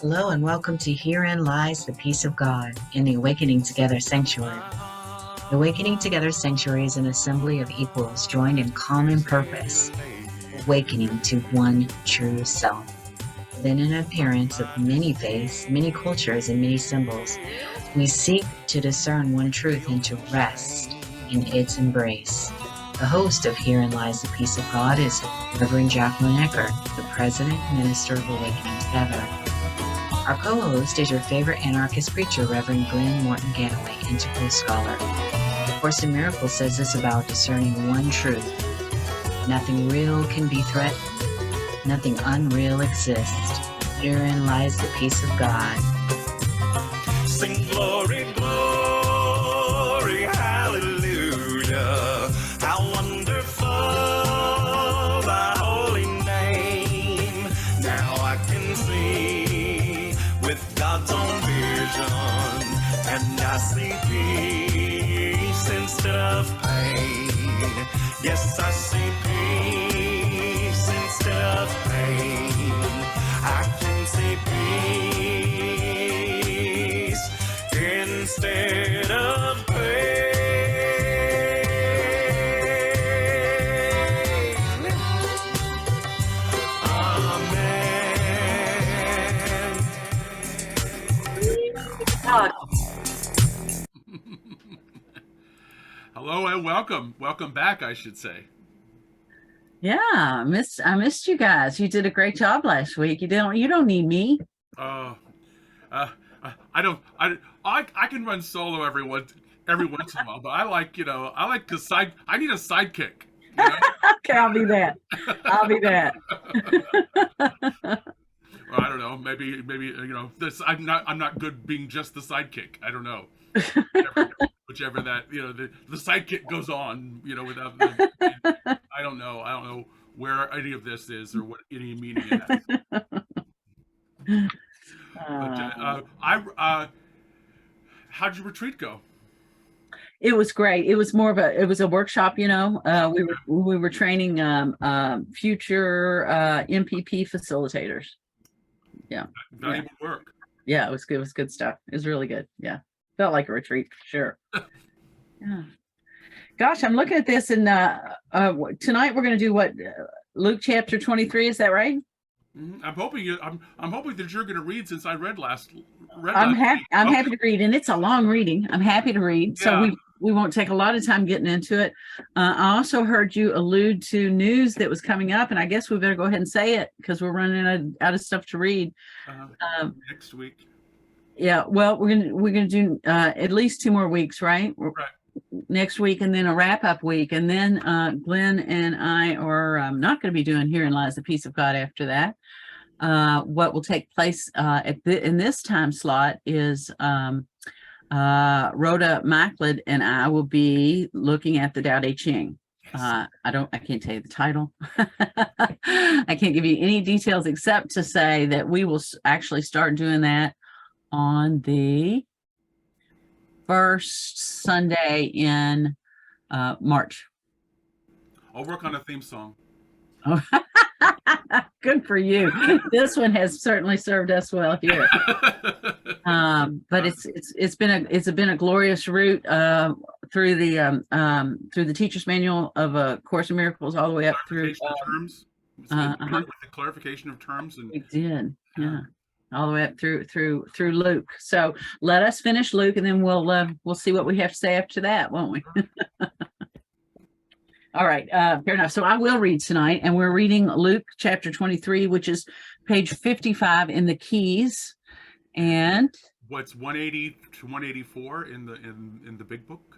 Hello and welcome to Herein Lies the Peace of God in the Awakening Together Sanctuary. The Awakening Together Sanctuary is an assembly of equals joined in common purpose, awakening to one true self. Within an appearance of many faiths, many cultures, and many symbols, we seek to discern one truth and to rest in its embrace. The host of Herein Lies the Peace of God is Reverend Jacquelyn Eckert, the President and Minister of Awakening Together. Our co-host is your favorite anarchist preacher, Reverend Glen Ganaway, integral scholar. The Course in Miracles says this about discerning one truth. Nothing real can be threatened. Nothing unreal exists. Herein lies the peace of God. Sing glory, glory, hallelujah. How wonderful thy holy name. Now I can see with God's own vision, and I see peace instead of pain. Yes, I see peace instead of pain. I can see peace instead of pain. Amen. Hello and welcome. Welcome back, I should say. Yeah, I missed you guys. You did a great job last week. You don't need me. I can run solo every once in a while, but I need a sidekick. You know? Okay, I'll be that. Well, I don't know. Maybe this. I'm not good being just the sidekick. I don't know. Whichever that the sidekick goes on. Without the. I don't know where any of this is or what any meaning it has. How'd your retreat go? It was great. It was a workshop. We were training future MPP facilitators. Yeah. Valuable work. Yeah, it was good. It was good stuff. It was really good. Yeah. Felt like a retreat for sure. Yeah. Gosh, I'm looking at this, and tonight we're going to do what? Luke Chapter 23. Is that right? Mm-hmm. I'm hoping that you're going to read, since I read last. I'm happy to read, and it's a long reading. I'm happy to read, so Yeah. we won't take a lot of time getting into it. I also heard you allude to news that was coming up, and I guess we better go ahead and say it because we're running out of stuff to read. Next week. Yeah, well, we're gonna do at least 2 more weeks, right? Right. Next week, and then a wrap-up week, and then Glenn and I are not going to be doing Herein Lies the Peace of God after that. What will take place in this time slot is Rhoda Macklid and I will be looking at the Tao Te Ching. Yes. I can't tell you the title. I can't give you any details except to say that we will actually start doing that on the first Sunday in March. I'll work on a theme song. Oh, good for you. This one has certainly served us well here. But it's been a glorious route through the teacher's manual of A Course in Miracles all the way up through terms. With the clarification of terms, and we did, yeah, all the way up through Luke. So let us finish Luke, and then we'll see what we have to say after that, won't we? All right, fair enough. So I will read tonight, and we're reading Luke chapter 23, which is page 55 in the keys. And what's 180 to 184 in the big book?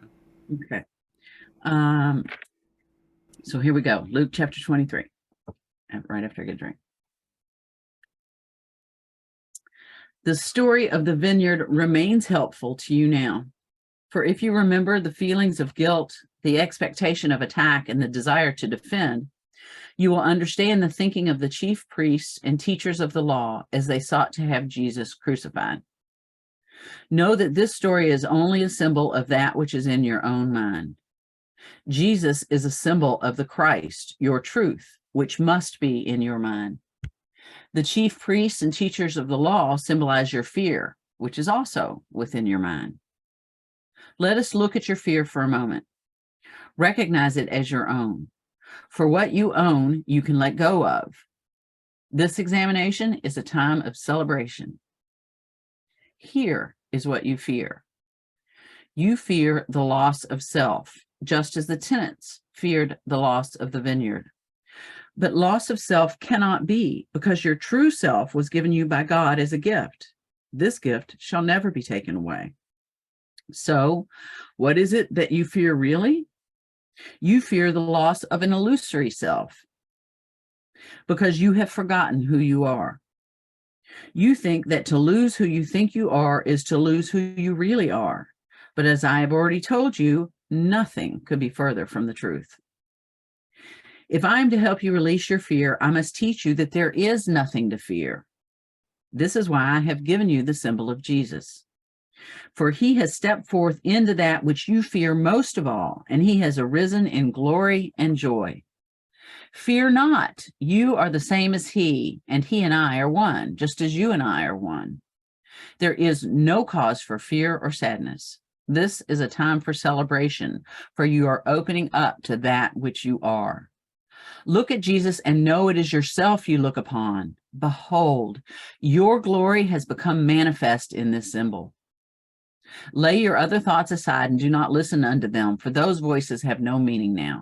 Okay. So here we go. Luke chapter 23. Right after I get a drink. The story of the vineyard remains helpful to you now. For if you remember the feelings of guilt, the expectation of attack, and the desire to defend, you will understand the thinking of the chief priests and teachers of the law as they sought to have Jesus crucified. Know that this story is only a symbol of that which is in your own mind. Jesus is a symbol of the Christ, your truth, which must be in your mind. The chief priests and teachers of the law symbolize your fear, which is also within your mind. Let us look at your fear for a moment. Recognize it as your own. For what you own, you can let go of. This examination is a time of celebration. Here is what you fear. You fear the loss of self, just as the tenants feared the loss of the vineyard. But loss of self cannot be, because your true self was given you by God as a gift. This gift shall never be taken away. So, what is it that you fear really? You fear the loss of an illusory self, because you have forgotten who you are. You think that to lose who you think you are is to lose who you really are. But as I have already told you, nothing could be further from the truth. If I am to help you release your fear, I must teach you that there is nothing to fear. This is why I have given you the symbol of Jesus. For he has stepped forth into that which you fear most of all, and he has arisen in glory and joy. Fear not, you are the same as he, and he and I are one, just as you and I are one. There is no cause for fear or sadness. This is a time for celebration, for you are opening up to that which you are. Look at Jesus and know it is yourself you look upon. Behold, your glory has become manifest in this symbol. Lay your other thoughts aside and do not listen unto them, for those voices have no meaning now.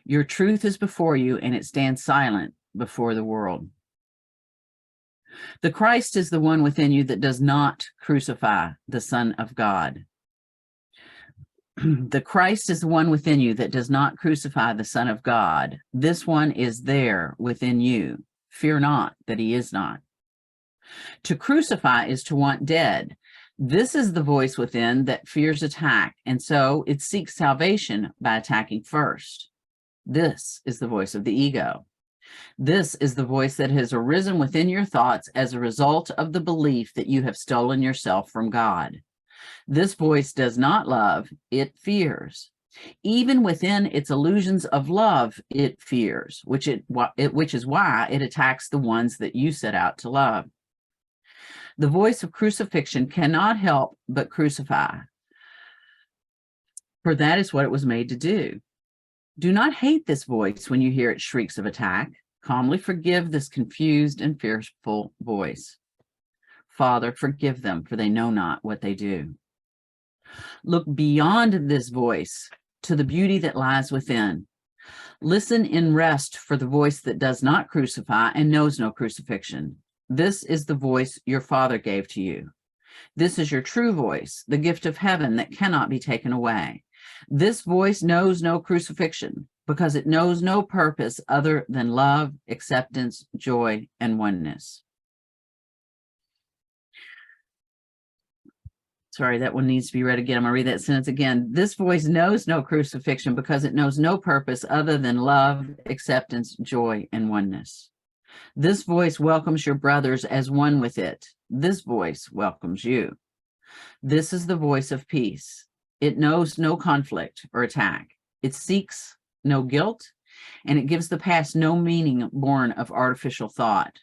Your truth is before you, and it stands silent before the world. The Christ is the one within you that does not crucify the Son of God. The Christ is the one within you that does not crucify the Son of God. This one is there within you. Fear not that he is not. To crucify is to want dead. This is the voice within that fears attack, and so it seeks salvation by attacking first. This is the voice of the ego. This is the voice that has arisen within your thoughts as a result of the belief that you have stolen yourself from God. This voice does not love, it fears. Even within its illusions of love, it fears, which is why it attacks the ones that you set out to love. The voice of crucifixion cannot help but crucify, for that is what it was made to do. Do not hate this voice when you hear its shrieks of attack. Calmly forgive this confused and fearful voice. Father, forgive them, for they know not what they do. Look beyond this voice to the beauty that lies within. Listen in rest for the voice that does not crucify and knows no crucifixion. This is the voice your Father gave to you. This is your true voice, the gift of heaven that cannot be taken away. This voice knows no crucifixion because it knows no purpose other than love, acceptance, joy, and oneness. Sorry, that one needs to be read again. I'm going to read that sentence again. This voice knows no crucifixion because it knows no purpose other than love, acceptance, joy, and oneness. This voice welcomes your brothers as one with it. This voice welcomes you. This is the voice of peace. It knows no conflict or attack. It seeks no guilt, and it gives the past no meaning born of artificial thought.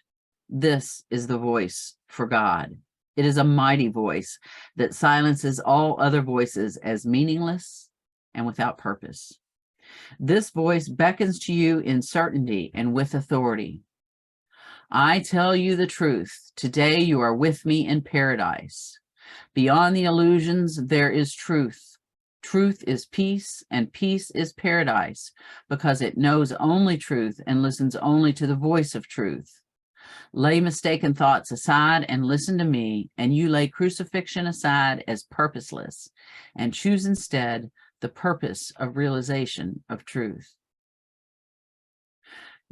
This is the voice for God. It is a mighty voice that silences all other voices as meaningless and without purpose. This voice beckons to you in certainty and with authority. I tell you the truth. Today you are with me in paradise. Beyond the illusions, there is truth. Truth is peace, and peace is paradise, because it knows only truth and listens only to the voice of truth. Lay mistaken thoughts aside and listen to me, and you lay crucifixion aside as purposeless, and choose instead the purpose of realization of truth.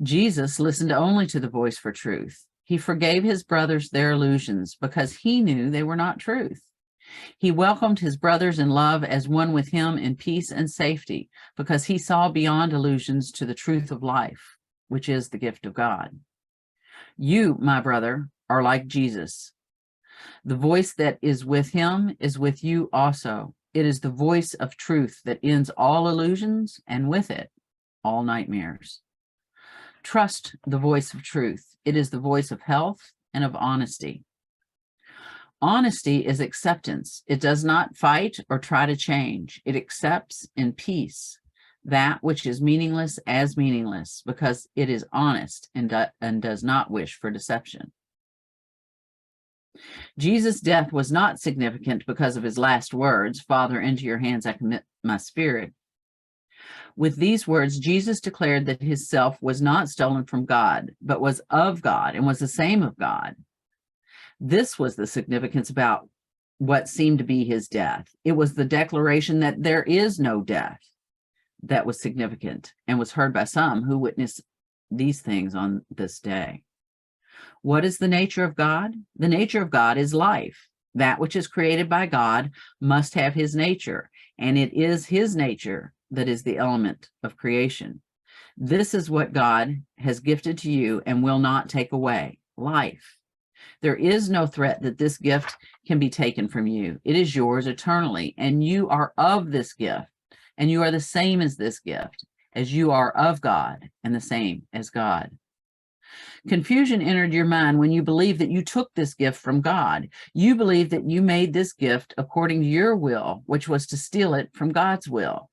Jesus listened only to the voice for truth. He forgave his brothers their illusions because he knew they were not truth. He welcomed his brothers in love as one with him in peace and safety because he saw beyond illusions to the truth of life, which is the gift of God. You, my brother, are like Jesus. The voice that is with him is with you also. It is the voice of truth that ends all illusions and with it all nightmares. Trust the voice of truth. It is the voice of health and of honesty. Honesty is acceptance. It does not fight or try to change. It accepts in peace that which is meaningless as meaningless, because it is honest and does not wish for deception. Jesus' death was not significant because of his last words, "Father, into your hands I commit my spirit." With these words, Jesus declared that his self was not stolen from God, but was of God and was the same of God. This was the significance about what seemed to be his death. It was the declaration that there is no death that was significant and was heard by some who witnessed these things on this day. What is the nature of God? The nature of God is life. That which is created by God must have his nature, and it is his nature that is the element of creation. This is what God has gifted to you and will not take away: life. There is no threat that this gift can be taken from you. It is yours eternally, and you are of this gift, and you are the same as this gift, as you are of God and the same as God. Confusion entered your mind when you believed that you took this gift from God. You believed that you made this gift according to your will, which was to steal it from God's will.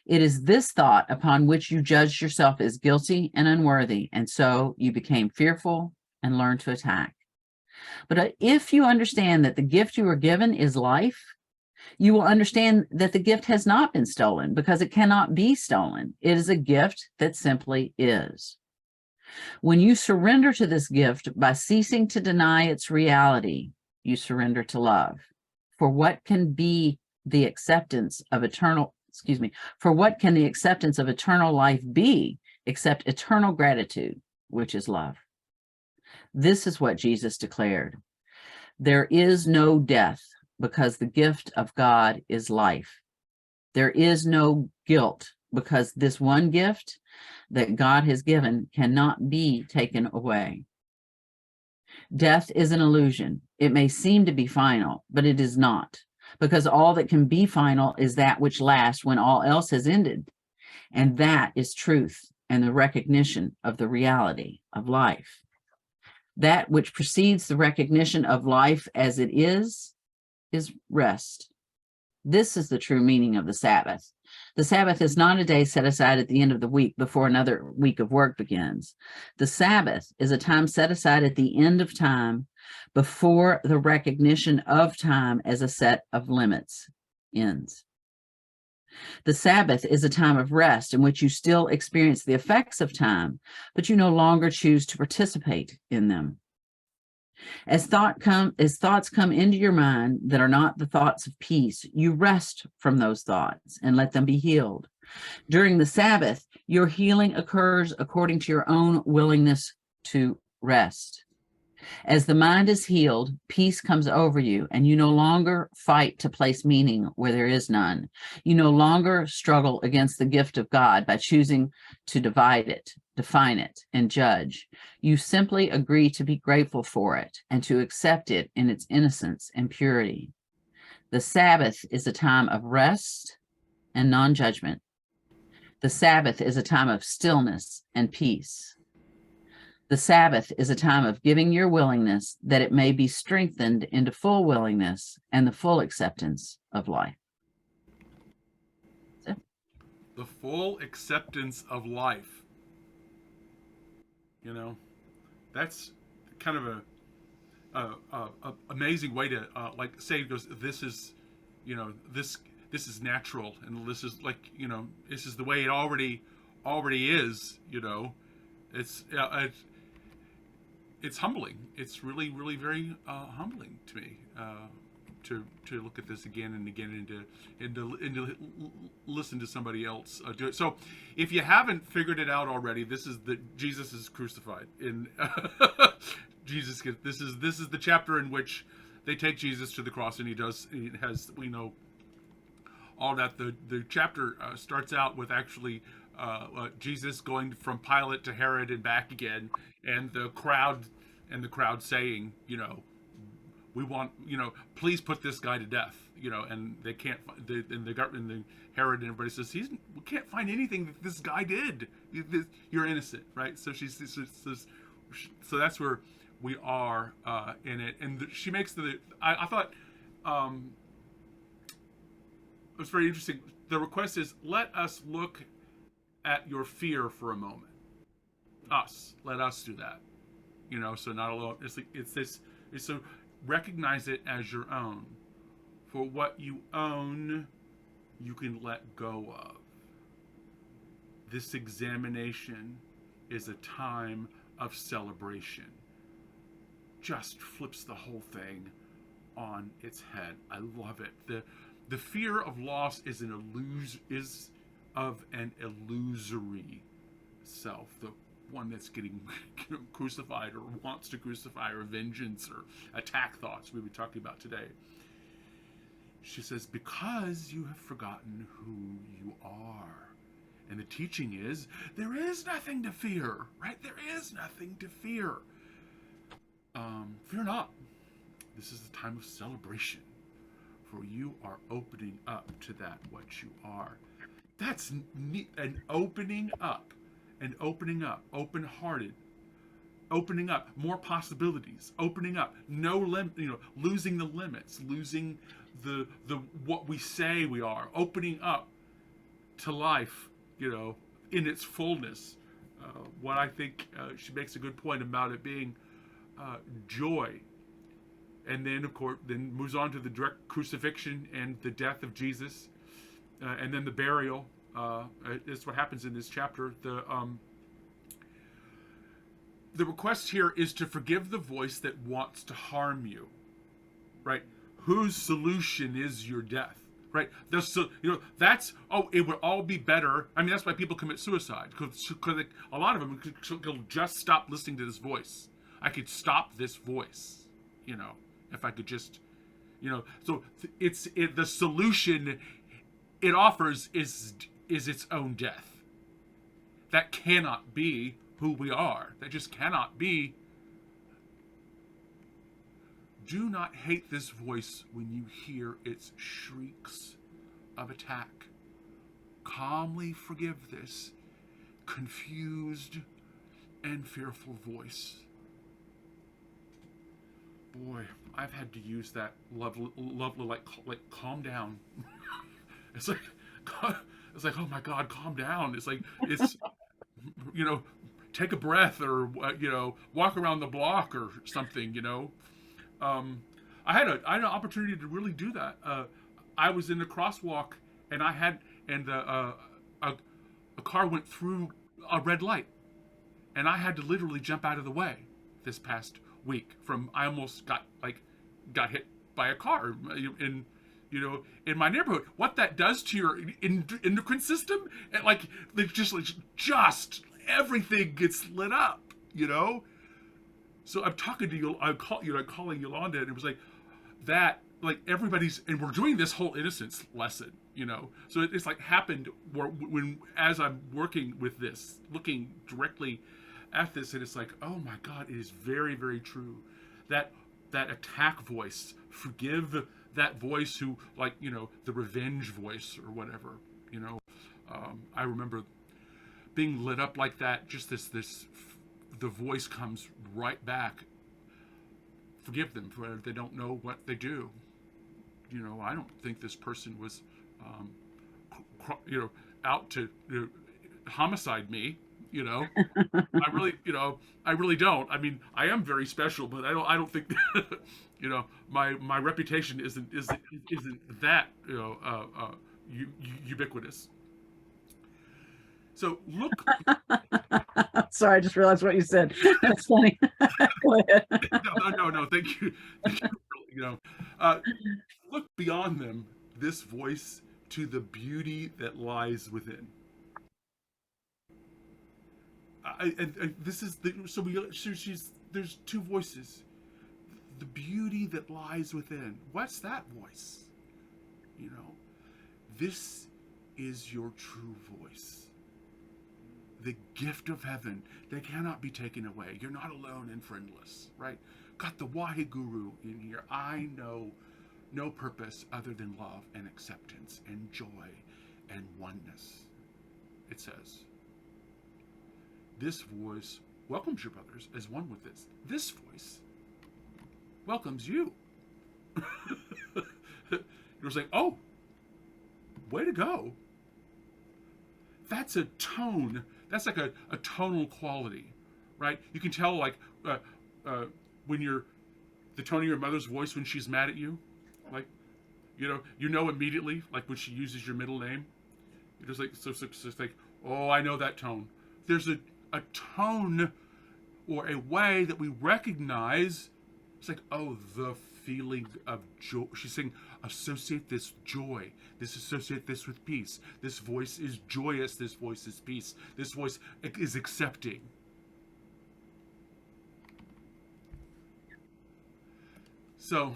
It is this thought upon which you judged yourself as guilty and unworthy, and so you became fearful and learned to attack. But if you understand that the gift you were given is life, you will understand that the gift has not been stolen, because it cannot be stolen. It is a gift that simply is. When you surrender to this gift by ceasing to deny its reality, you surrender to love. For what can the acceptance of eternal life be except eternal gratitude, which is love? This is what Jesus declared. There is no death, because the gift of God is life. There is no guilt, because this one gift that God has given cannot be taken away. Death is an illusion. It may seem to be final, but it is not, because all that can be final is that which lasts when all else has ended, and that is truth and the recognition of the reality of life. That which precedes the recognition of life as it is rest. This is the true meaning of the Sabbath. The Sabbath is not a day set aside at the end of the week before another week of work begins. The Sabbath is a time set aside at the end of time, before the recognition of time as a set of limits ends. The Sabbath is a time of rest in which you still experience the effects of time, but you no longer choose to participate in them. As thoughts come into your mind that are not the thoughts of peace, you rest from those thoughts and let them be healed. During the Sabbath, your healing occurs according to your own willingness to rest. As the mind is healed, peace comes over you, and you no longer fight to place meaning where there is none. You no longer struggle against the gift of God by choosing to divide it, define it, and judge. You simply agree to be grateful for it and to accept it in its innocence and purity. The Sabbath is a time of rest and non-judgment. The Sabbath is a time of stillness and peace. The Sabbath is a time of giving your willingness that it may be strengthened into full willingness and the full acceptance of life. The full acceptance of life. You know, that's kind of a amazing way to like say, goes, this is, you know, this is natural, and this is like, you know, this is the way it already is. You know, it's humbling. It's really, really very humbling to me to look at this again and again, and to listen to somebody else do it. So, if you haven't figured it out already, this is Jesus is crucified. In this is the chapter in which they take Jesus to the cross, and he has, we know all that. The chapter starts out with actually Jesus going from Pilate to Herod and back again, and the crowd saying, you know, we want, please put this guy to death, and they can't. And the Herod and everybody says we can't find anything that this guy did. You're innocent, right? So so that's where we are in it, and she makes I thought it was very interesting. The request is, let us look at your fear for a moment. Let us do that. So not alone. It's so recognize it as your own. For what you own, you can let go of. This examination is a time of celebration. Just flips the whole thing on its head. I love it. The fear of loss is of an illusory self. The one that's getting crucified or wants to crucify, or vengeance or attack thoughts we were talking about today. She says, because you have forgotten who you are. And the teaching is, there is nothing to fear, right? There is nothing to fear. Fear not. This is a time of celebration, for you are opening up to that what you are. That's neat. An opening up, open-hearted, opening up, more possibilities, opening up, no limit, losing the limits, losing the what we say we are, opening up to life, in its fullness. What I think she makes a good point about it being joy. And then, of course, moves on to the direct crucifixion and the death of Jesus, and then the burial. Is what happens in this chapter. The request here is to forgive the voice that wants to harm you, right? Whose solution is your death, right? That's, it would all be better. I mean, that's why people commit suicide, because a lot of them could just stop listening to this voice. I could stop this voice, if I could just, so the solution it offers is its own death. That cannot be who we are. That just cannot be. Do not hate this voice when you hear its shrieks of attack. Calmly forgive this confused and fearful voice. Boy, I've had to use that lovely like calm down. It's like, oh my God, calm down. It's take a breath, or walk around the block or something. I had an opportunity to really do that. I was in the crosswalk, and a car went through a red light, and I had to literally jump out of the way this past week. I almost got hit by a car in my neighborhood. What that does to your endocrine system, and just everything gets lit up, So I'm talking to you. I'm calling Yolanda, and it was everybody's, and we're doing this whole innocence lesson, So it's happened when as I'm working with this, looking directly at this, and it's oh my God, it is very, very true. That attack voice, forgive that voice who, the revenge voice or whatever, I remember being lit up like that. Just the voice comes right back. Forgive them, for they don't know what they do. I don't think this person was, out to homicide me. I really don't. I mean, I am very special, but I don't think, my reputation isn't that, ubiquitous. So look. Sorry, I just realized what you said. That's funny. Go ahead. No, thank you. Look beyond them, this voice, to the beauty that lies within. There's two voices. The beauty that lies within. What's that voice? This is your true voice. The gift of heaven that cannot be taken away. You're not alone and friendless, right? got the Waheguru in here. I know no purpose other than love and acceptance and joy and oneness. It says, this voice welcomes your brothers as one with this. This voice welcomes you. It was like, oh, way to go. That's a tone. That's like a tonal quality, right? You can tell, like, when the tone of your mother's voice when she's mad at you, like, you know immediately, like when she uses your middle name. You're just like, so it's like, oh, I know that tone. There's a tone or a way that we recognize. It's like, oh, the feeling of joy. She's saying, associate this joy. Associate this with peace. This voice is joyous. This voice is peace. This voice is accepting. So,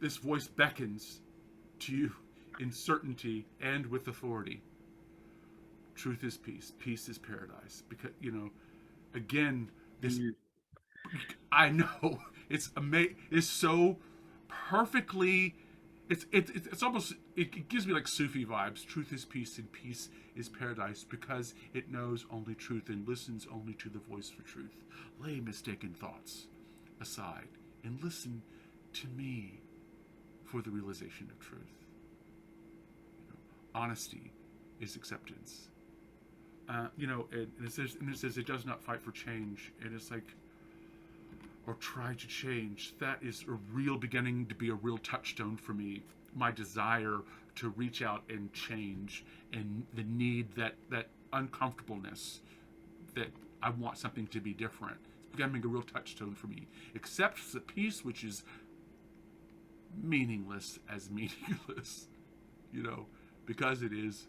this voice beckons to you in certainty and with authority. Truth is peace. Peace is paradise. Because, again, this, I know it's amazing. It's so perfectly, it's almost, it gives me like Sufi vibes. Truth is peace and peace is paradise because it knows only truth and listens only to the voice for truth. Lay mistaken thoughts aside and listen to me for the realization of truth. Honesty is acceptance. And it says it does not fight for change. And it's like, or try to change. That is a real beginning to be a real touchstone for me. My desire to reach out and change, and the need, that uncomfortableness, that I want something to be different. It's becoming a real touchstone for me. Accept the peace which is meaningless as meaningless, because it is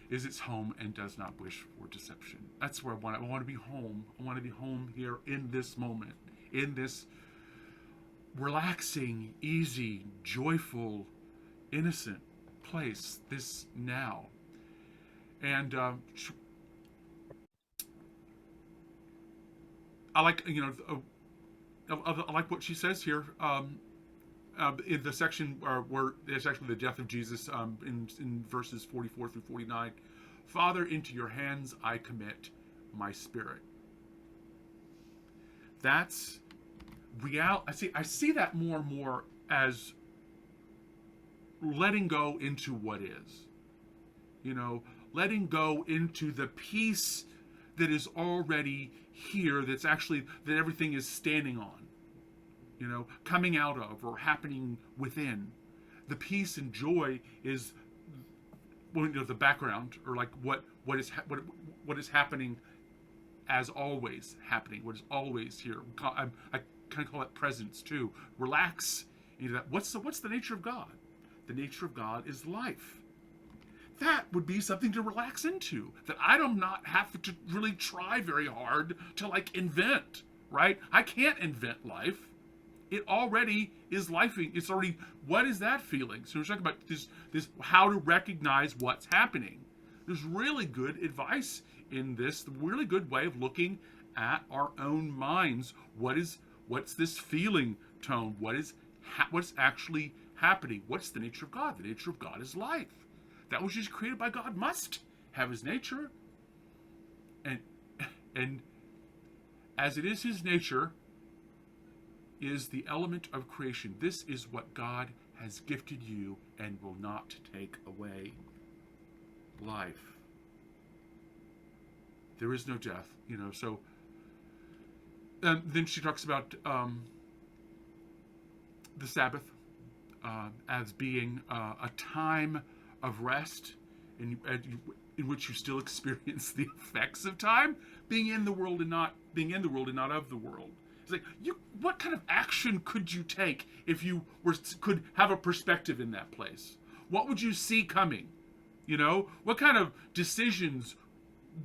its home and does not wish for deception. That's where I want to be home. I want to be home here in this moment, in this relaxing, easy, joyful, innocent place, this now. And I like, I like what she says here. In the section where there's actually the death of Jesus, in verses 44 through 49, Father, into your hands I commit my spirit. That's real. I see that more and more as letting go into what is. Letting go into the peace that is already here, that everything is standing on. Coming out of or happening within. The peace and joy is, the background, or like what is happening as always happening, what is always here. I kind of call it presence too. Relax into that. What's the nature of God? The nature of God is life. That would be something to relax into. That I do not have to really try very hard to invent, right? I can't invent life. It already is lifing. It's already, what is that feeling? So we're talking about this how to recognize what's happening. There's really good advice in this, really good way of looking at our own minds. What's this feeling tone? What's actually happening? What's the nature of God? The nature of God is life. That which is created by God must have his nature. And as it is his nature, is the element of creation. This is what God has gifted you and will not take away. Life. There is no death, so then she talks about the Sabbath as being a time of rest in which you still experience the effects of time, being in the world and not of the world. It's like, what kind of action could you take if you could have a perspective in that place? What would you see coming? What kind of decisions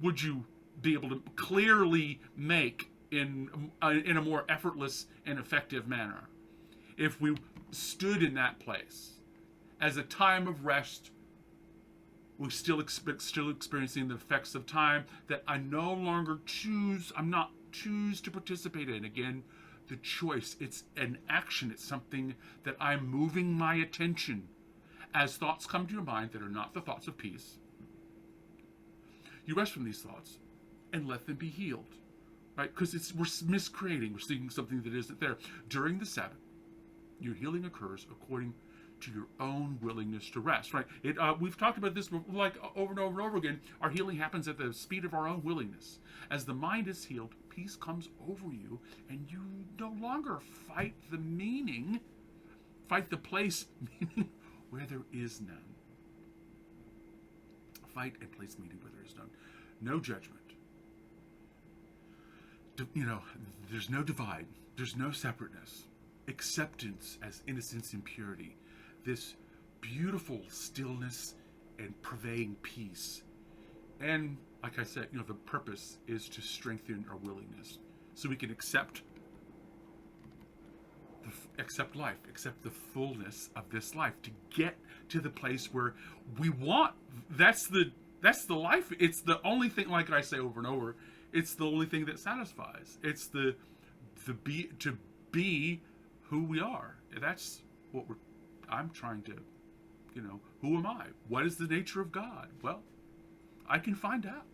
would you be able to clearly make in a more effortless and effective manner if we stood in that place as a time of rest? We're still experiencing the effects of time, that I no longer choose. I'm not choose to participate in. Again, the choice. It's an action. It's something that I'm moving my attention. As thoughts come to your mind that are not the thoughts of peace, you rest from these thoughts and let them be healed, right? Because we're miscreating. We're seeing something that isn't there. During the Sabbath, your healing occurs according to your own willingness to rest, right? We've talked about this like over and over and over again. Our healing happens at the speed of our own willingness. As the mind is healed, peace comes over you, and you no longer fight the meaning, fight the place, meaning where there is none. Fight and place meaning where there is none. No judgment. There's no divide. There's no separateness. Acceptance as innocence and purity. This beautiful stillness and pervading peace. And like I said, the purpose is to strengthen our willingness so we can accept life, accept the fullness of this life, to get to the place where we want. That's the life. It's the only thing, like I say over and over, it's the only thing that satisfies. It's to be who we are. That's what I'm trying to, who am I? What is the nature of God? Well, I can find out.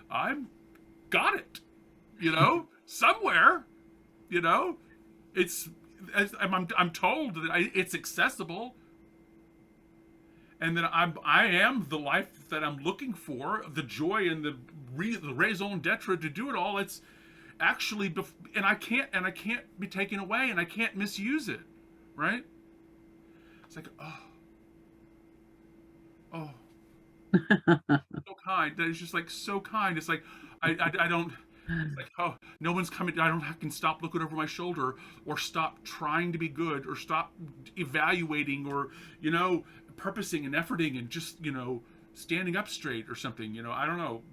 I'm got it, somewhere, it's, I'm told that it's accessible, and that I am the life that I'm looking for, the joy and the raison d'etre to do it all. It's actually, and I can't be taken away, and I can't misuse it, right? It's like, oh, so kind. That is just like so kind. It's like I don't. It's like, oh, no one's coming. I can stop looking over my shoulder, or stop trying to be good, or stop evaluating, or purposing and efforting, and just standing up straight or something. I don't know.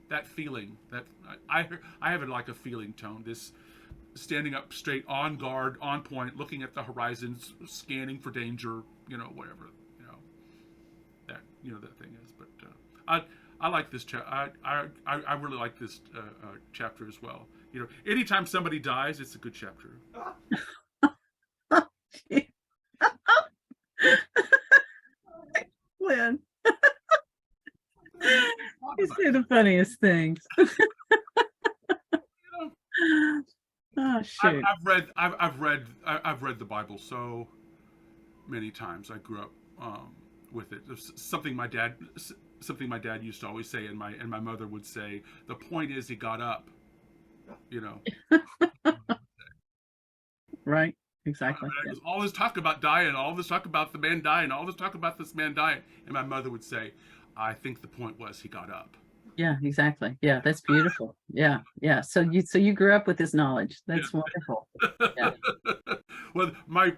That feeling that I have it like a feeling tone. This standing up straight, on guard, on point, looking at the horizon, scanning for danger. Whatever. That thing is. But I like this chapter. I really like this chapter as well. Anytime somebody dies, it's a good chapter. Glen. You say the funniest things. Oh shoot! I've read the Bible so many times. I grew up with it. There's something my dad used to always say, and my mother would say, the point is he got up. Right. Exactly. There's all this talk about dying, all this talk about the man dying, all this talk about this man dying, and my mother would say, I think the point was he got up. Yeah, exactly. Yeah, that's beautiful. Yeah. So you grew up with this knowledge. That's wonderful. Yeah. Well, my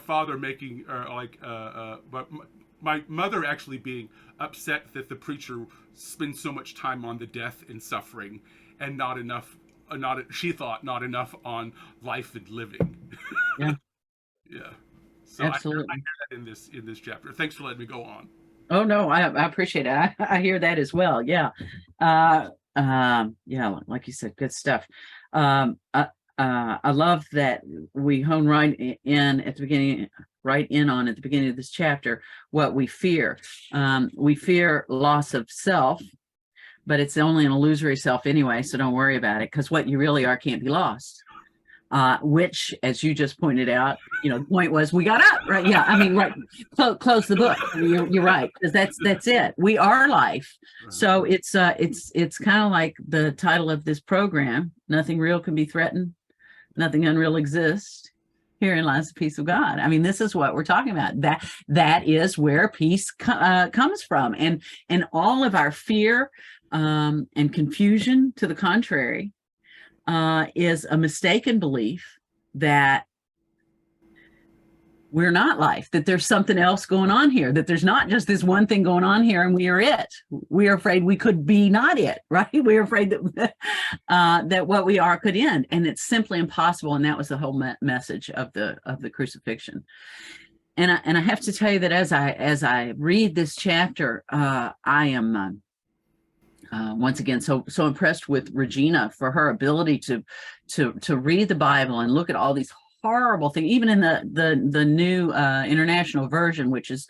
father making but my mother actually being upset that the preacher spends so much time on the death and suffering, and not enough. She thought not enough on life and living. Yeah. Yeah. So absolutely. I hear that in this chapter. Thanks for letting me go on. Oh no, I appreciate it. I hear that as well. Yeah. Yeah, like you said, good stuff. I love that we hone right in at the beginning of this chapter what we fear. We fear loss of self, but it's only an illusory self anyway, so don't worry about it, because what you really are can't be lost. Which, as you just pointed out, the point was we got up, right? Yeah, I mean, right. Close the book. You're right, because that's it. We are life. So it's kind of like the title of this program: nothing real can be threatened, nothing unreal exists. Herein lies the peace of God. I mean, this is what we're talking about. That is where peace comes from, and all of our fear and confusion, to the contrary, is a mistaken belief that we're not life, that there's something else going on here, that there's not just this one thing going on here and we are it. We are afraid we could be not it, right? We're afraid that that what we are could end, and it's simply impossible. And that was the whole message of the crucifixion. And I have to tell you that as I read this chapter, I am once again, so impressed with Regina for her ability to read the Bible and look at all these horrible things, even in the new international version, which is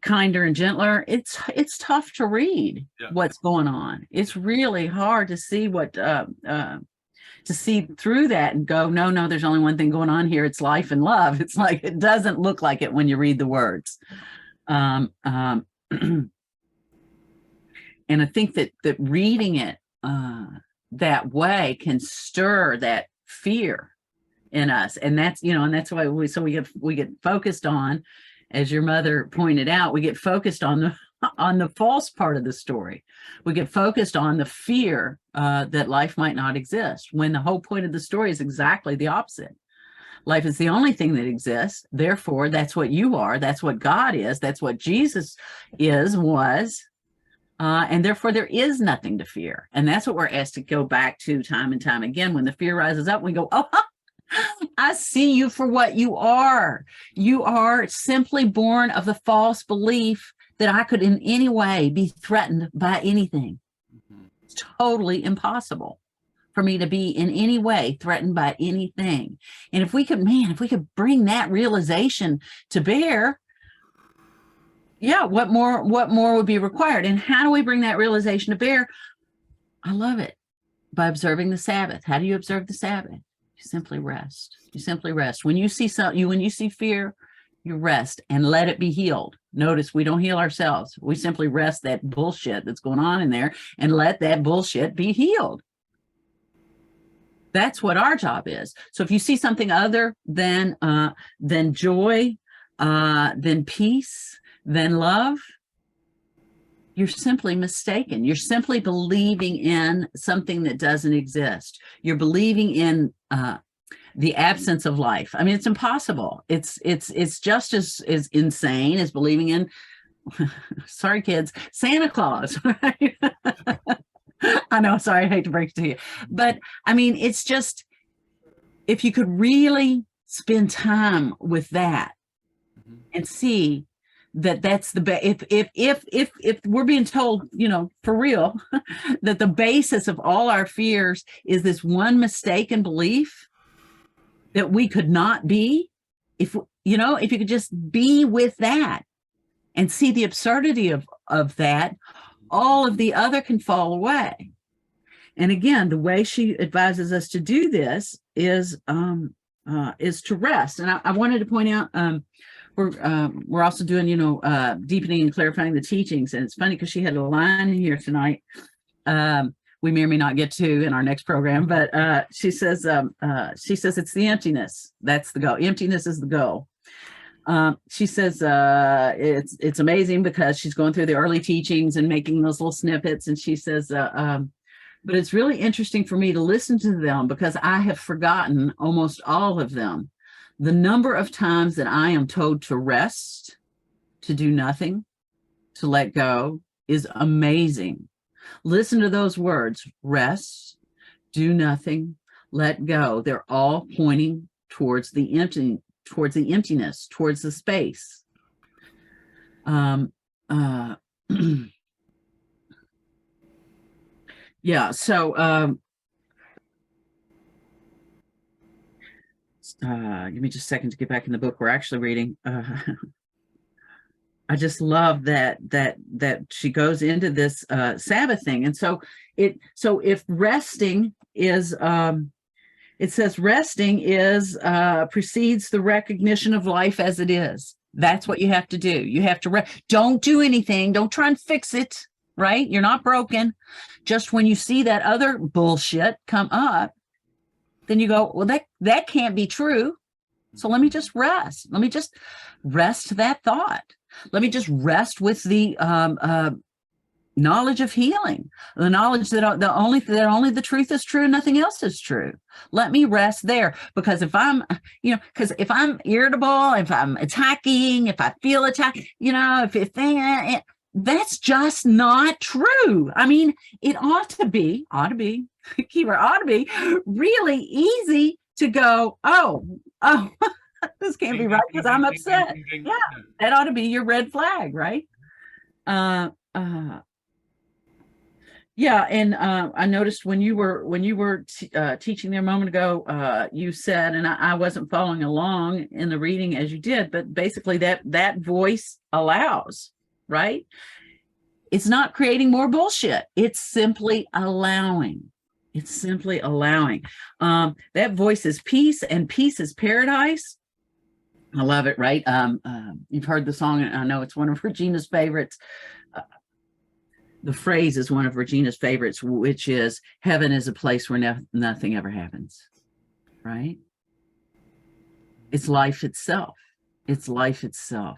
kinder and gentler. It's tough to read what's going on. It's really hard to see to see through that and go, no, there's only one thing going on here. It's life and love. It's like, it doesn't look like it when you read the words. And I think that reading it that way can stir that fear in us, and that's why we get focused on, as your mother pointed out, we get focused on the false part of the story. We get focused on the fear that life might not exist, when the whole point of the story is exactly the opposite. Life is the only thing that exists. Therefore, that's what you are. That's what God is. That's what Jesus was. And therefore, there is nothing to fear. And that's what we're asked to go back to time and time again. When the fear rises up, we go, oh, I see you for what you are. You are simply born of the false belief that I could in any way be threatened by anything. It's totally impossible for me to be in any way threatened by anything. And if we could bring that realization to bear, what more would be required? And how do we bring that realization to bear? I love it. By observing the Sabbath. How do you observe the Sabbath? You simply rest. You simply rest. When you see when you see fear, you rest and let it be healed. Notice we don't heal ourselves. We simply rest that bullshit that's going on in there and let that bullshit be healed. That's what our job is. So if you see something other than joy, than peace, than love, you're simply mistaken. You're simply believing in something that doesn't exist. You're believing in the absence of life. I mean, it's impossible. It's just as insane as believing in, sorry kids, Santa Claus, right? I know, sorry, I hate to break it to you. But I mean, it's just, if you could really spend time with that and see that's if we're being told, for real, that the basis of all our fears is this one mistaken belief that we could not be, if you could just be with that and see the absurdity of that, all of the other can fall away. And again, the way she advises us to do this is to rest. And I wanted to point out, we're also doing, deepening and clarifying the teachings. And it's funny because she had a line in here tonight. We may or may not get to in our next program, but she says it's the emptiness. That's the goal. Emptiness is the goal. She says it's amazing because she's going through the early teachings and making those little snippets. And she says, but it's really interesting for me to listen to them because I have forgotten almost all of them. The number of times that I am told to rest, to do nothing, to let go is amazing. Listen to those words: rest, do nothing, let go. They're all pointing towards the emptiness, towards the space. Yeah, so give me just a second to get back in the book we're actually reading. I just love that she goes into this Sabbath thing. And so if resting is it says resting is precedes the recognition of life as it is. That's what you have to do. You have to rest. Don't do anything. Don't try and fix it, right? You're not broken. Just when you see that other bullshit come up, then you go, well, that can't be true. So let me just rest. Let me just rest that thought. Let me just rest with the knowledge of healing, the knowledge that only the truth is true and nothing else is true. Let me rest there, because if I'm irritable, if I'm attacking, if I feel attacked, that's just not true. I mean, it ought to be keyword ought to be really easy to go, oh, this can't be right because I'm upset. Yeah, that ought to be your red flag, right? Yeah, and I noticed when you were teaching there a moment ago, you said, and I wasn't following along in the reading as you did, but basically that voice allows, right? It's not creating more bullshit. It's simply allowing. It's simply allowing. That voice is peace, and peace is paradise. I love it, right? You've heard the song, and I know it's one of Regina's favorites. The phrase is one of Regina's favorites, which is, heaven is a place where nothing ever happens, right? It's life itself. It's life itself.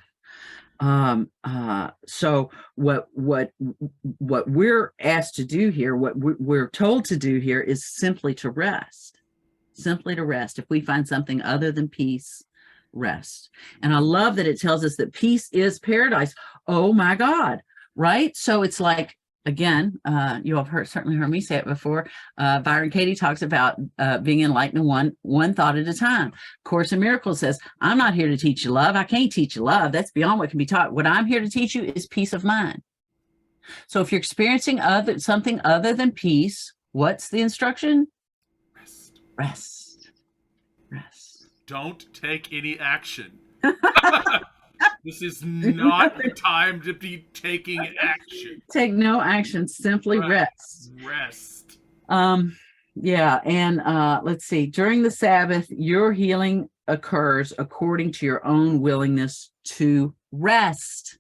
So what we're asked to do here, what we're told to do here, is simply to rest. Simply to rest. If we find something other than peace, rest. And I love that it tells us that peace is paradise. Oh my God. Right? So it's like, again, you have certainly heard me say it before. Byron Katie talks about being enlightened one thought at a time. Course in Miracles says, I'm not here to teach you love. I can't teach you love. That's beyond what can be taught. What I'm here to teach you is peace of mind. So if you're experiencing something other than peace, what's the instruction? Rest. Rest. Rest. Don't take any action. This is not the time to be taking action. Take no action, simply rest. Rest. Yeah, and let's see. During the Sabbath, your healing occurs according to your own willingness to rest.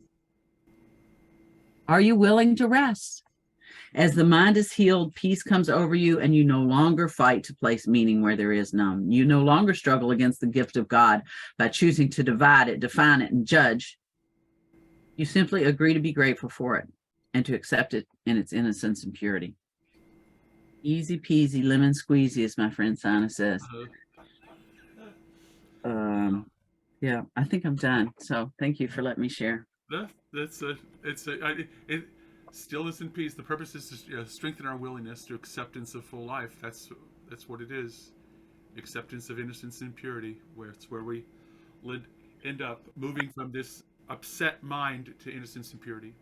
Are you willing to rest? As the mind is healed, peace comes over you, and you no longer fight to place meaning where there is none. You no longer struggle against the gift of God by choosing to divide it, define it, and judge. You simply agree to be grateful for it and to accept it in its innocence and purity. Easy peasy, lemon squeezy, as my friend Sana says. Yeah, I think I'm done. So thank you for letting me share. Stillness and peace. The purpose is to strengthen our willingness to acceptance of full life. That's what it is. Acceptance of innocence and purity, where it's where we end up moving from this upset mind to innocence and purity.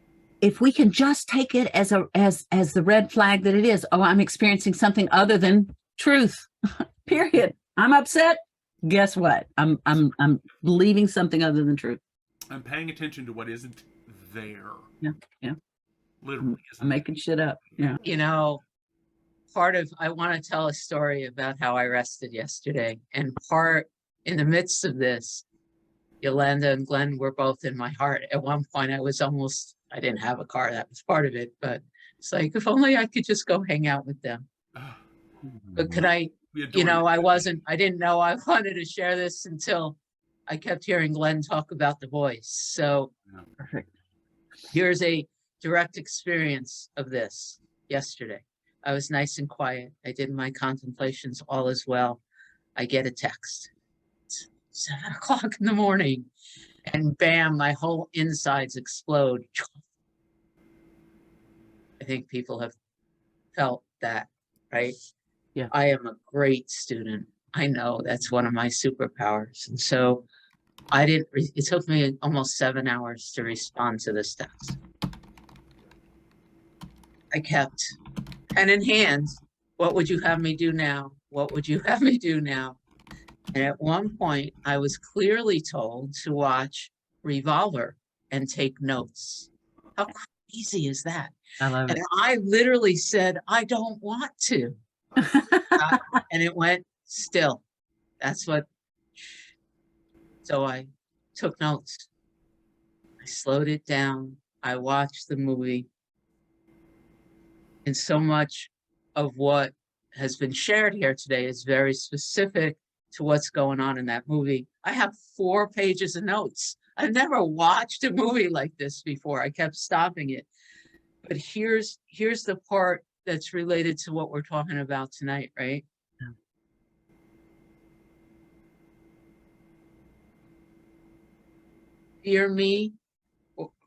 If we can just take it as the red flag that it is, oh, I'm experiencing something other than truth. Period. I'm upset. Guess what? I'm believing something other than truth. I'm paying attention to what isn't there. Yeah. Literally. I'm making shit up. Yeah. You know, I want to tell a story about how I rested yesterday. And in the midst of this, Yolanda and Glen were both in my heart. At one point, I didn't have a car. That was part of it. But it's like, if only I could just go hang out with them. But could I, I didn't know I wanted to share this until I kept hearing Glen talk about the voice. So Perfect. Here's a direct experience of this yesterday. I was nice and quiet. I did my contemplations, all is well. I get a text. It's 7 o'clock in the morning, and bam, my whole insides explode. I think people have felt that, right? Yeah. I am a great student. I know that's one of my superpowers. And so it took me almost 7 hours to respond to this text. I kept pen in hand. What would you have me do now? What would you have me do now? And at one point, I was clearly told to watch Revolver and take notes. How crazy is that? I love it. And I literally said, I don't want to. And it went still. So I took notes. I slowed it down. I watched the movie. And so much of what has been shared here today is very specific to what's going on in that movie. I have 4 pages of notes. I've never watched a movie like this before. I kept stopping it. But here's the part that's related to what we're talking about tonight, right?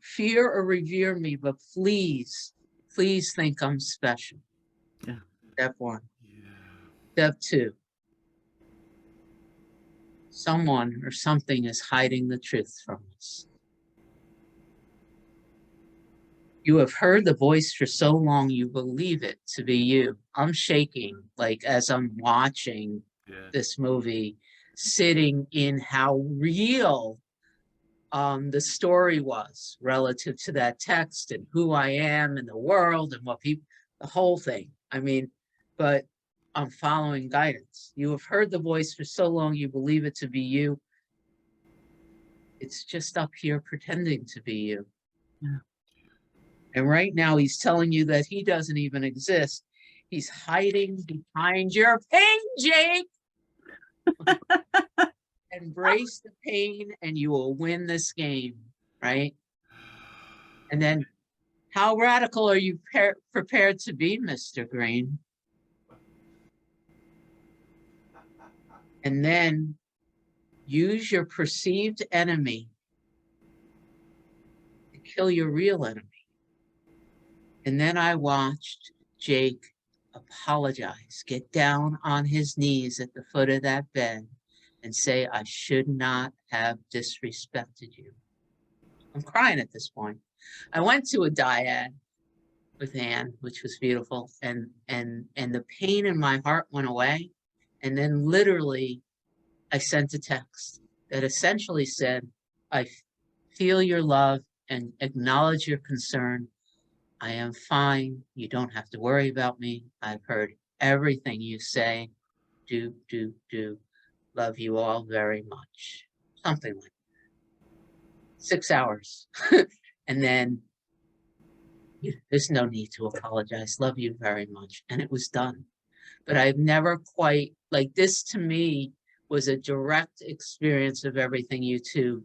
Fear or revere me, but please think I'm special. Yeah. Step 1. Yeah. Step 2. Someone or something is hiding the truth from us. You have heard the voice for so long, you believe it to be you. I'm shaking, like, as I'm watching Yeah. this movie, sitting in how real the story was relative to that text and who I am in the world and what people, the whole thing. I mean, but I'm following guidance. You have heard the voice for so long, you believe it to be you. It's just up here pretending to be you. Yeah. And right now he's telling you that he doesn't even exist. He's hiding behind your pain, Jake. Embrace the pain and you will win this game, right? And then how radical are you prepared to be, Mr. Green? And then use your perceived enemy to kill your real enemy. And then I watched Jake apologize, get down on his knees at the foot of that bed and say, I should not have disrespected you. I'm crying at this point. I went to a dyad with Anne, which was beautiful, and the pain in my heart went away. And then literally I sent a text that essentially said, I feel your love and acknowledge your concern. I am fine. You don't have to worry about me. I've heard everything you say. Do. Love you all very much. Something like that. 6 hours. And then there's no need to apologize. Love you very much. And it was done. But I've never quite, like, this to me was a direct experience of everything you two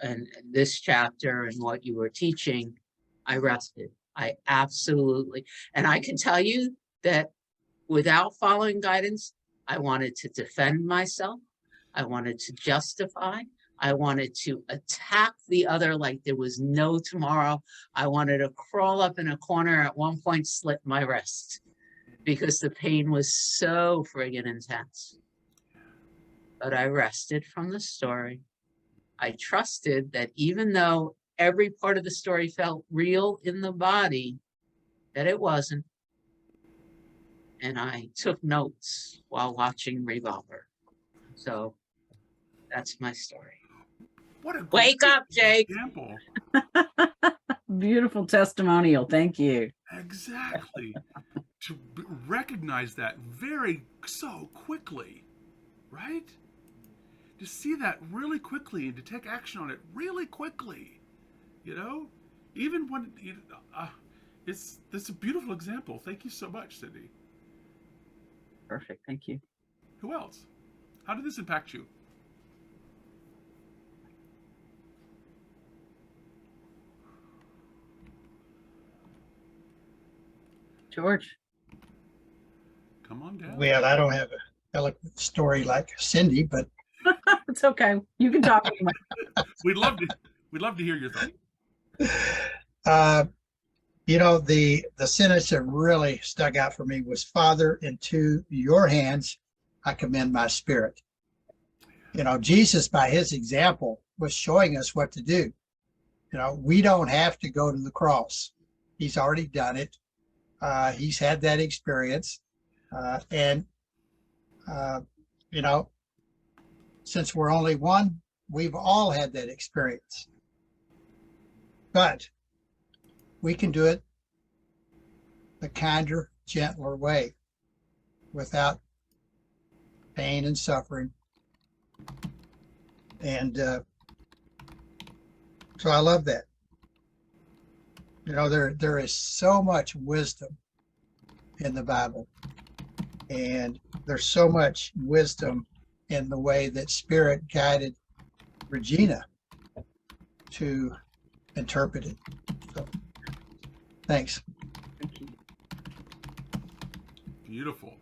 and this chapter and what you were teaching. I rested. I absolutely, and I can tell you that without following guidance, I wanted to defend myself. I wanted to justify. I wanted to attack the other like there was no tomorrow. I wanted to crawl up in a corner, at one point slit my wrist because the pain was so friggin' intense. But I rested from the story. I trusted that even though every part of the story felt real in the body, that it wasn't. And I took notes while watching Revolver. So that's my story. What a Wake great up, Jake. example. Beautiful testimonial. Thank you. Exactly. To recognize that so quickly, right? To see that really quickly and to take action on it really quickly, you know, even when it's a beautiful example. Thank you so much, Cyndi. Perfect. Thank you. Who else? How did this impact you? George. Come on down. Well, I don't have an eloquent story like Cyndi, but It's okay. You can talk. We'd love to hear your thoughts. you know, the sentence that really stuck out for me was, Father, into your hands I commend my spirit. You know, Jesus, by his example, was showing us what to do. You know, we don't have to go to the cross. He's already done it. He's had that experience. You know, since we're only one, we've all had that experience. But we can do it the kinder, gentler way without pain and suffering. And so I love that. You know, there is so much wisdom in the Bible, and there's so much wisdom in the way that Spirit guided Regina to interpret it. So, thanks. Thank you. Beautiful.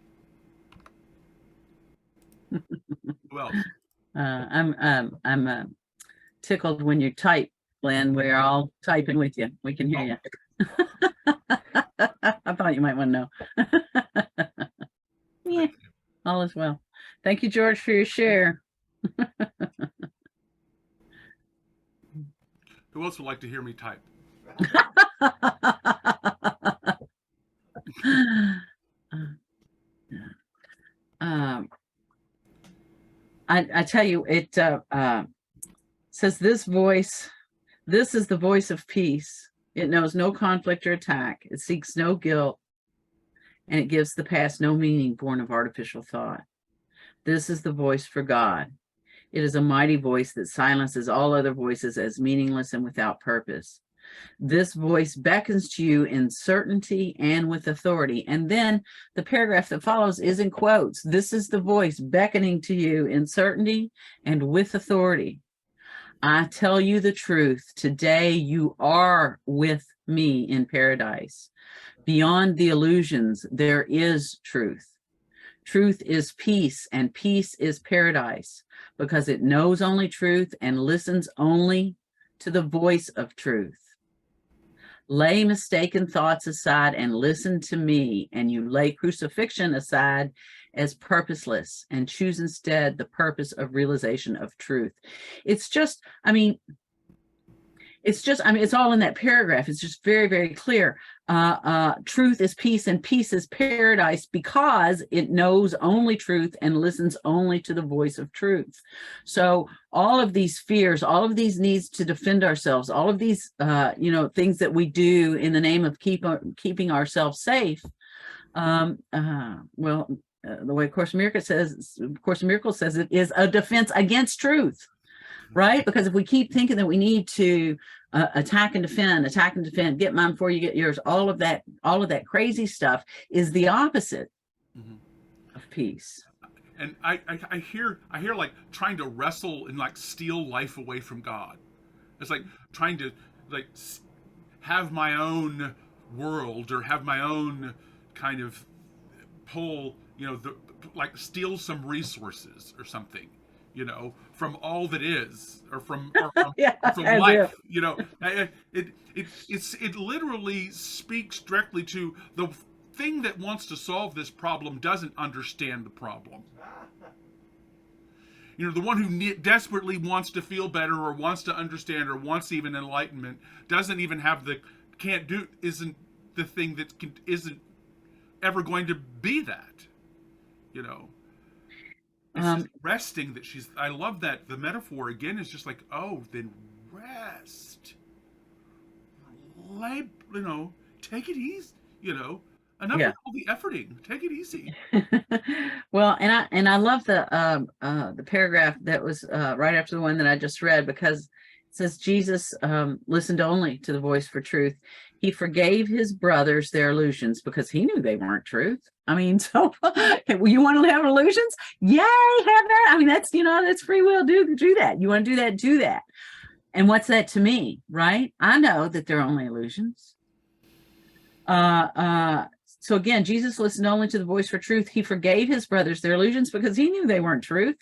Who else? I'm tickled when you type, Glenn. We're all typing with you. We can hear you. I thought you might want to know. Yeah, all is well. Thank you, George, for your share. Who else would like to hear me type? tell you, it says this is the voice of peace. It knows no conflict or attack. It seeks no guilt, and it gives the past no meaning born of artificial thought. This is the voice for God. It is a mighty voice that silences all other voices as meaningless and without purpose. This voice beckons to you in certainty and with authority. And then the paragraph that follows is in quotes. This is the voice beckoning to you in certainty and with authority. I tell you the truth. Today you are with me in paradise. Beyond the illusions, there is truth. Truth is peace, and peace is paradise, because it knows only truth and listens only to the voice of truth. Lay mistaken thoughts aside and listen to me, and you lay crucifixion aside as purposeless and choose instead the purpose of realization of truth. It's just, it's all in that paragraph. It's just very, very clear. Truth is peace, and peace is paradise, because it knows only truth and listens only to the voice of truth. So all of these fears, all of these needs to defend ourselves, all of these, things that we do in the name of keeping ourselves safe. The way Course in Miracles says it is a defense against truth. Right? Because if we keep thinking that we need to attack and defend, get mine before you get yours, all of that crazy stuff is the opposite of peace. And I hear like trying to wrestle and like steal life away from God. It's like trying to like have my own world or have my own kind of pull, like steal some resources or something. From all that is, or from life. It literally speaks directly to the thing that wants to solve this problem doesn't understand the problem. The one who desperately wants to feel better or wants to understand or wants even enlightenment doesn't even have isn't the thing that isn't ever going to be that. It's just resting that I love that the metaphor again is just like, then rest. Take it easy, enough with all the efforting. Take it easy. Well, and I love the paragraph that was right after the one that I just read, because it says Jesus listened only to the voice for truth. He forgave his brothers their illusions because he knew they weren't truth. So you want to have illusions? Yay, have that. That's free will. Do that. You want to do that? Do that. And what's that to me, right? I know that they're only illusions. So again, Jesus listened only to the voice for truth. He forgave his brothers their illusions because he knew they weren't truth.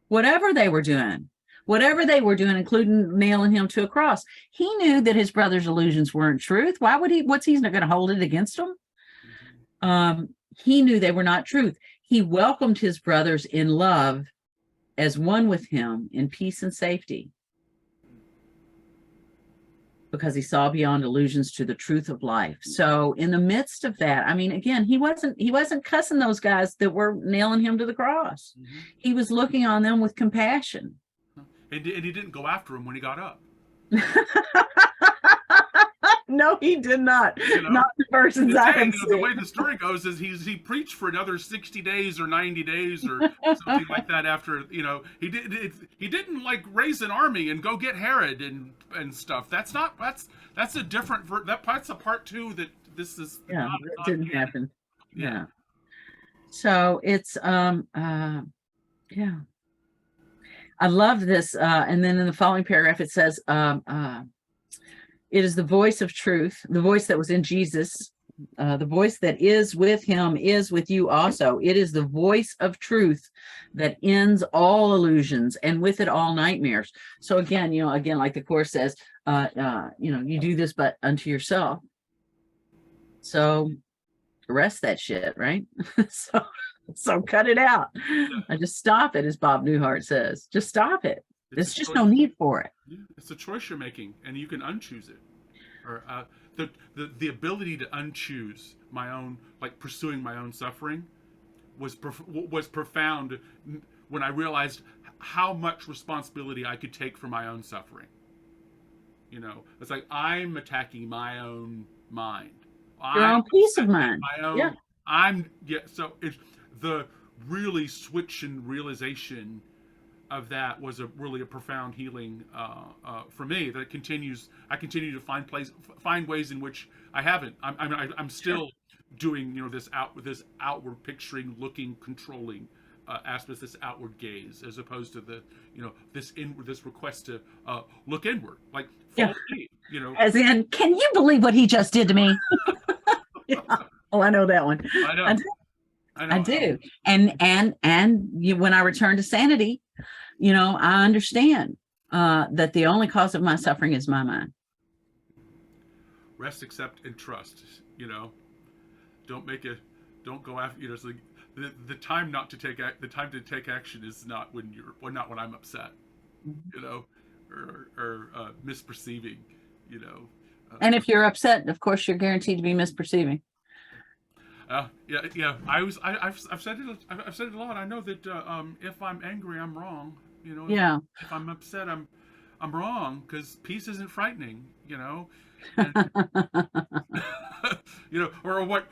Whatever they were doing, including nailing him to a cross, he knew that his brothers' illusions weren't truth. Why would he? He's not going to hold it against them? He knew they were not truth. He welcomed his brothers in love as one with him in peace and safety, because he saw beyond illusions to the truth of life. So in the midst of that, again, he wasn't cussing those guys that were nailing him to the cross. He was looking on them with compassion. And he didn't go after him when he got up. No, he did not. Not the versions I have seen. The way the story goes is he preached for another 60 days or 90 days or something like that after, he didn't like raise an army and go get Herod and stuff. That's a different, that's a part two that this is. Yeah, that didn't happen. Yeah. So it's, yeah. I love this. And then in the following paragraph, it says, it is the voice of truth, the voice that was in Jesus, the voice that is with him is with you also. It is the voice of truth that ends all illusions and with it all nightmares. So again, like the Course says, you do this but unto yourself. So rest that shit, right? So cut it out. I just stop it, as Bob Newhart says. Just stop it. There's just no need for it. Yeah, it's a choice you're making, and you can unchoose it. Or the ability to unchoose my own, like pursuing my own suffering, was profound when I realized how much responsibility I could take for my own suffering. You know, it's like I'm attacking my own mind. Your own peace of mind. My own. Yeah. So it's the really switch and realization of that was really a profound healing for me. That continues. I continue to find ways in which I haven't. I'm still doing, you know, this outward picturing, looking, controlling aspect, this outward gaze, as opposed to the, you know, this request to look inward, like follow me, you know. As in, can you believe what he just did to me? Yeah. Oh, I know that one. I know. I do. And when I return to sanity, you know, I understand that the only cause of my suffering is my mind. Rest, accept, and trust. You know, don't go after. You know, it's like the time to take action is not not when I'm upset. You know, or misperceiving. You know. And if you're upset, of course, you're guaranteed to be misperceiving. Yeah. I've said it. I've said it a lot. I know that if I'm angry, I'm wrong. You know. Yeah. If I'm upset, I'm wrong, because peace isn't frightening. You know. And, you know, or what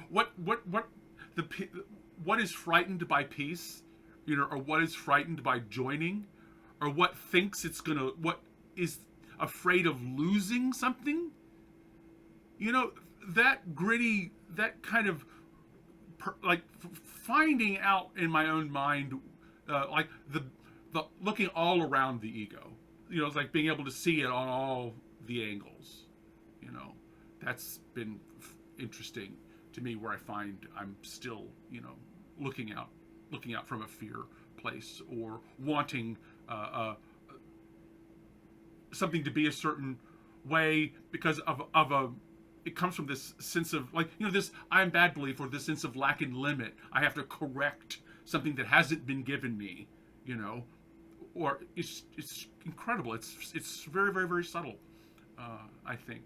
is frightened by peace? You know, or what is frightened by joining, or what is afraid of losing something? You know, that gritty, that kind of finding out in my own mind, like the looking all around the ego. You know, it's like being able to see it on all the angles. You know, that's been interesting to me, where I find I'm still, you know, looking out from a fear place, or wanting something to be a certain way because it comes from this sense of, like, you know, this I'm bad belief, or this sense of lack and limit. I have to correct something that hasn't been given me, you know, or it's incredible. It's very, very, very subtle. I think.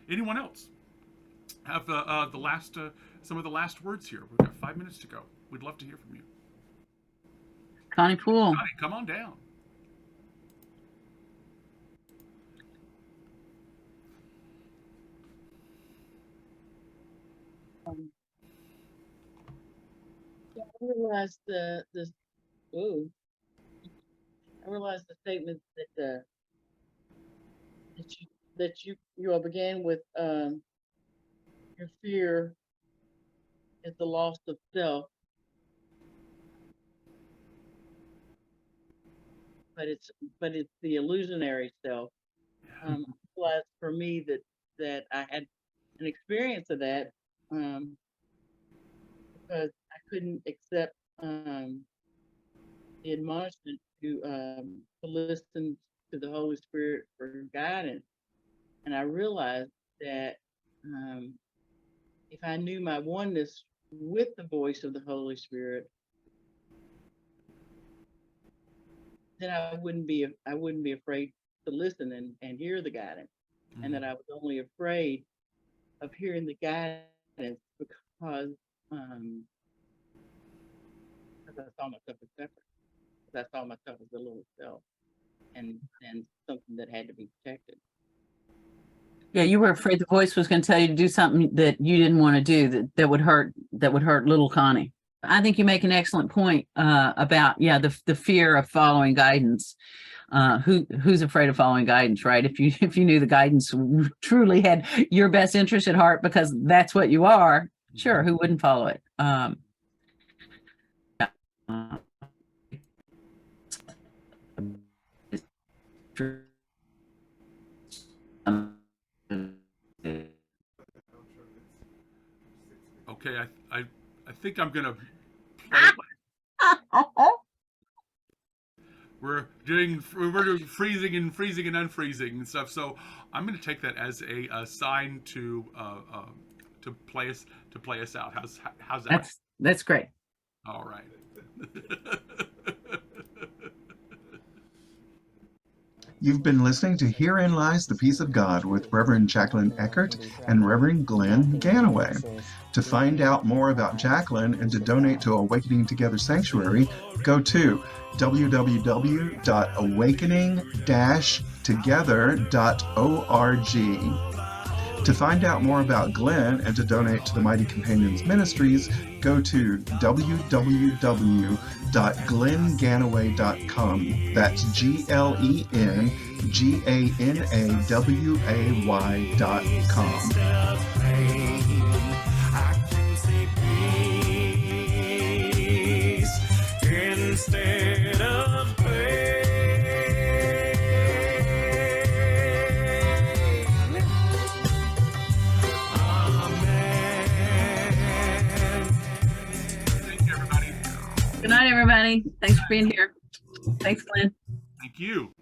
Anyone else have some of the last words here? We've got 5 minutes to go. We'd love to hear from you. Connie Poole. Connie, come on down. I realized I realized the statement that you all began with your fear is the loss of self, but it's the illusionary self. I realized for me that I had an experience of that because I couldn't accept the admonishment to listen to the Holy Spirit for guidance. And I realized that if I knew my oneness with the voice of the Holy Spirit, then I wouldn't be afraid to listen and hear the guidance. Mm-hmm. And that I was only afraid of hearing the guidance because I saw myself as separate. Because I saw myself as a little self, and something that had to be protected. Yeah, you were afraid the voice was going to tell you to do something that you didn't want to do, that would hurt little Connie. I think you make an excellent point about the fear of following guidance. Who's afraid of following guidance, right? If you knew the guidance truly had your best interest at heart, because that's what you are, sure, who wouldn't follow it? Okay, I think I'm gonna play. We're doing freezing and unfreezing and stuff, so I'm gonna take that as a sign to play us out. How's that? That's great. All right. You've been listening to Herein Lies the Peace of God with Reverend Jacquelyn Eckert and Reverend Glen Ganaway. To find out more about Jacquelyn and to donate to Awakening Together Sanctuary, go to www.awakening-together.org. To find out more about Glen and to donate to the Mighty Companions Ministries, go to www.glenganaway.com. That's GLENGANAWAY.com. I can see peace instead of pain. Amen. Thank you, everybody. Good night, everybody. Thanks for being here. Thanks, Glenn. Thank you.